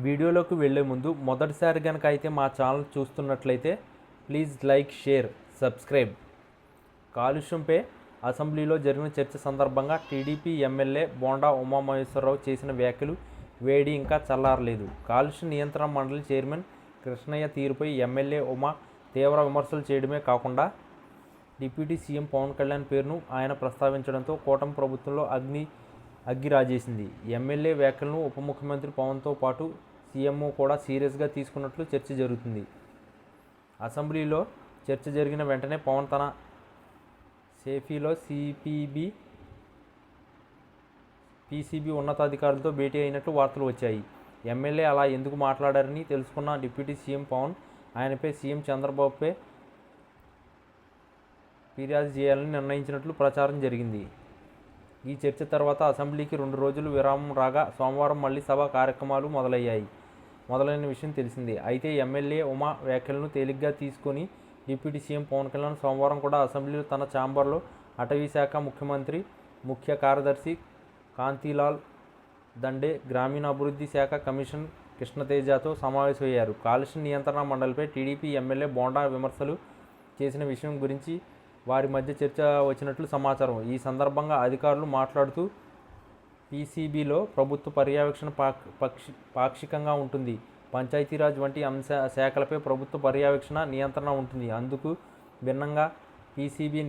వీడియోలోకి వెళ్ళే ముందు మొదటిసారి కనుక అయితే మా ఛానల్ చూస్తున్నట్లయితే ప్లీజ్ లైక్, షేర్, సబ్స్క్రైబ్. కాలుష్యంపై అసెంబ్లీలో జరిగిన చర్చ సందర్భంగా టీడీపీ ఎమ్మెల్యే బోండా ఉమామహేశ్వరరావు చేసిన వ్యాఖ్యలు వేడి ఇంకా చల్లారలేదు. కాలుష్య నియంత్రణ మండలి చైర్మన్ కృష్ణయ్య తీరుపై ఎమ్మెల్యే ఉమా తీవ్ర విమర్శలు చేయడమే కాకుండా డిప్యూటీ సీఎం పవన్ కళ్యాణ్ పేరును ఆయన ప్రస్తావించడంతో కూటమి ప్రభుత్వంలో అగ్గి రాజేసింది. ఎమ్మెల్యే వ్యాఖ్యలను ఉప ముఖ్యమంత్రి పవన్తో పాటు సీఎంఓ కూడా సీరియస్గా తీసుకున్నట్లు చర్చ జరుగుతుంది. అసెంబ్లీలో చర్చ జరిగిన వెంటనే పవన్ తన సేఫీలో పీసీబీ ఉన్నతాధికారులతో భేటీ అయినట్లు వార్తలు వచ్చాయి. ఎమ్మెల్యే అలా ఎందుకు మాట్లాడారని తెలుసుకున్న డిప్యూటీ సీఎం పవన్ ఆయనపై సీఎం చంద్రబాబుపై ఫిర్యాదు చేయాలని నిర్ణయించినట్లు ప్రచారం జరిగింది. ఈ చర్చ తర్వాత అసెంబ్లీకి 2 రోజులు విరామం రాగా సోమవారం మళ్లీ సభ కార్యక్రమాలు మొదలైన విషయం తెలిసిందే. అయితే ఎమ్మెల్యే ఉమా వ్యాఖ్యలను తేలిగ్గా తీసుకొని డిప్యూటీ సీఎం పవన్ కళ్యాణ్ సోమవారం కూడా అసెంబ్లీలో తన ఛాంబర్లో అటవీశాఖ ముఖ్య కార్యదర్శి కాంతిలాల్ దండే, గ్రామీణాభివృద్ధి శాఖ కమిషనర్ కృష్ణతేజతో సమావేశమయ్యారు. కాలుష్య నియంత్రణ మండలిపై టీడీపీ ఎమ్మెల్యే బోండా విమర్శలు చేసిన విషయం గురించి వారి మధ్య చర్చ వచ్చినట్లు సమాచారం. ఈ సందర్భంగా అధికారులు మాట్లాడుతూ పీసీబీలో ప్రభుత్వ పర్యవేక్షణ పాక్షికంగా ఉంటుంది. పంచాయతీరాజ్ వంటి శాఖలపై ప్రభుత్వ పర్యవేక్షణ, నియంత్రణ ఉంటుంది. అందుకు భిన్నంగా పీసీబీ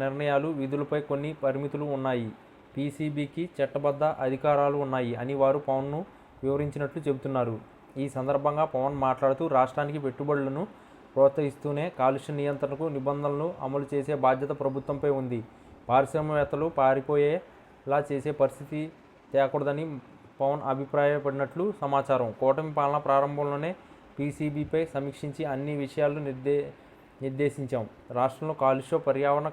నిర్ణయాలు, విధులపై కొన్ని పరిమితులు ఉన్నాయి. పీసీబీకి చట్టబద్ధ అధికారాలు ఉన్నాయి అని వారు పవన్ను వివరించినట్లు చెబుతున్నారు. ఈ సందర్భంగా పవన్ మాట్లాడుతూ రాష్ట్రానికి పెట్టుబడులను ప్రోత్సహిస్తూనే కాలుష్య నియంత్రణకు నిబంధనలను అమలు చేసే బాధ్యత ప్రభుత్వంపై ఉంది. పారిశ్రామికవేత్తలు పారిపోయేలా చేసే పరిస్థితి తేకూడదని పవన్ అభిప్రాయపడినట్లు సమాచారం. కూటమి పాలన ప్రారంభంలోనే పీసీబీపై సమీక్షించి అన్ని విషయాలను నిర్దేశించాం. రాష్ట్రంలో కాలుష్య పర్యావరణ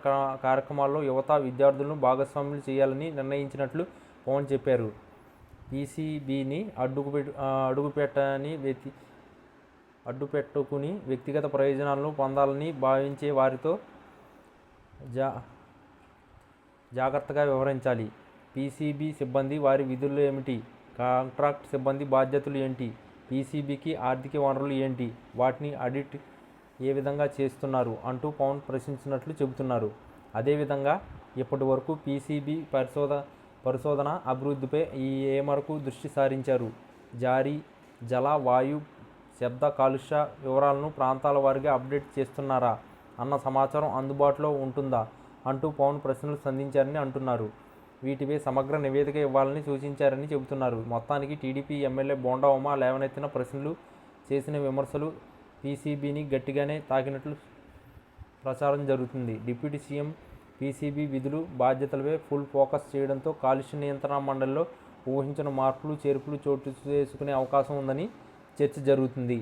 కార్యక్రమాల్లో యువత, విద్యార్థులను భాగస్వాములు చేయాలని నిర్ణయించినట్లు పవన్ చెప్పారు. పీసీబీని అడ్డుపెట్టుకుని వ్యక్తిగత ప్రయోజనాలను పొందాలని భావించే వారితో జాగ్రత్తగా వ్యవహరించాలి. పీసీబీ సిబ్బంది వారి విధులు ఏమిటి? కాంట్రాక్ట్ సిబ్బంది బాధ్యతలు ఏంటి? పీసీబీకి ఆర్థిక వనరులు ఏంటి? వాటిని ఆడిట్ ఏ విధంగా చేస్తున్నారు అంటూ పవన్ ప్రశ్నించినట్లు చెబుతున్నారు. అదేవిధంగా ఇప్పటి వరకు పీసీబీ పరిశోధన, అభివృద్ధిపై ఏ మేరకు దృష్టి సారించారు? జల, వాయు, శబ్ద కాలుష్య వివరాలను ప్రాంతాల వారీగా అప్డేట్ చేస్తున్నారా అన్న సమాచారం అందుబాటులో ఉంటుందా అంటూ పవన్ ప్రశ్నలు సంధించారని అంటున్నారు. వీటిపై సమగ్ర నివేదిక ఇవ్వాలని సూచించారని చెబుతున్నారు. మొత్తానికి టీడీపీ ఎమ్మెల్యే బోండా ఉమా లేవనెత్తిన ప్రశ్నలు, చేసిన విమర్శలు పీసీబీని గట్టిగానే తాకినట్లు ప్రచారం జరుగుతుంది. డిప్యూటీ సీఎం పీసీబీ విధులు, బాధ్యతలపై ఫుల్ ఫోకస్ చేయడంతో కాలుష్య నియంత్రణ మండలిలో ఊహించిన మార్పులు, చేర్పులు చోటు చేసుకునే అవకాశం ఉందని చర్చ జరుగుతుంది.